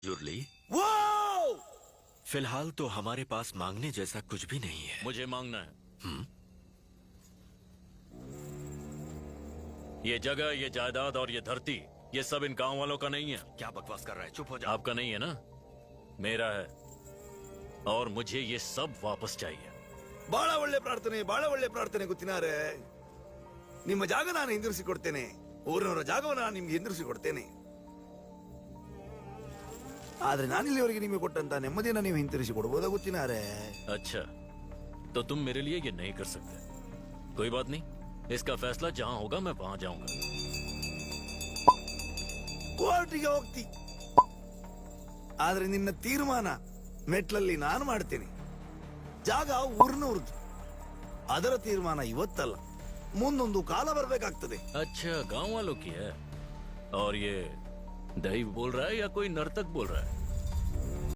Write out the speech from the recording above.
जुरली, वो फिलहाल तो हमारे पास मांगने जैसा कुछ भी नहीं है। मुझे मांगना है। ये जगह, ये जायदाद और ये धरती, ये सब इन गांव वालों का नहीं है। क्या बकवास कर रहा है? चुप हो जा। आपका नहीं है ना? मेरा है, और मुझे ये सब वापस चाहिए। ಬಹಳ ಒಳ್ಳೆ ಪ್ರಾರ್ಥನೆ ಗೊತ್ತಿನಾರೆ. ನಿಮ್ಮ ಜಾಗ ನಾನು ಹಿಂದಿರಿಸಿಕೊಡ್ತೇನೆ. ಊರಿನವರ ಜಾಗವನ್ನು ನಾನು ನಿಮ್ಗೆ ಹಿಂದಿರಿಸಿಕೊಡ್ತೇನೆ. ಆದ್ರೆ ನಾನಿಲ್ಲಿವರೆಗೆ ನಿಮಗೆ ಕೊಟ್ಟಂತ ನೆಮ್ಮದಿಯನ್ನು ನೀವು ಹಿಂತಿರಿಸಿಕೊಡ್ಬೋದಾ ಗೊತ್ತಿನಾರೆ? अच्छा, तो तुम मेरे लिए ये नहीं कर सकते। कोई बात नहीं, इसका फैसला जहां होगा मैं वहां जाऊंगा। ಕೋರ್ಟಿಗೆ ಹೋಗ್ತಿ, ಆದ್ರೆ ನಿನ್ನ ತೀರ್ಮಾನ ಮೆಟ್ಲಲ್ಲಿ ನಾನು ಮಾಡ್ತೇನೆ. ಜಾಗ ಊರಿನವ್ರದ್ದು. ಅದರ ತೀರ್ಮಾನ ಇವತ್ತಲ್ಲ, ಮುಂದೊಂದು ಕಾಲ ಬರ್ಬೇಕಾಗ್ತದೆ. अच्छा, गांव वालों की है। और ये दैव बोल रहा है या कोई नर्तक बोल रहा है?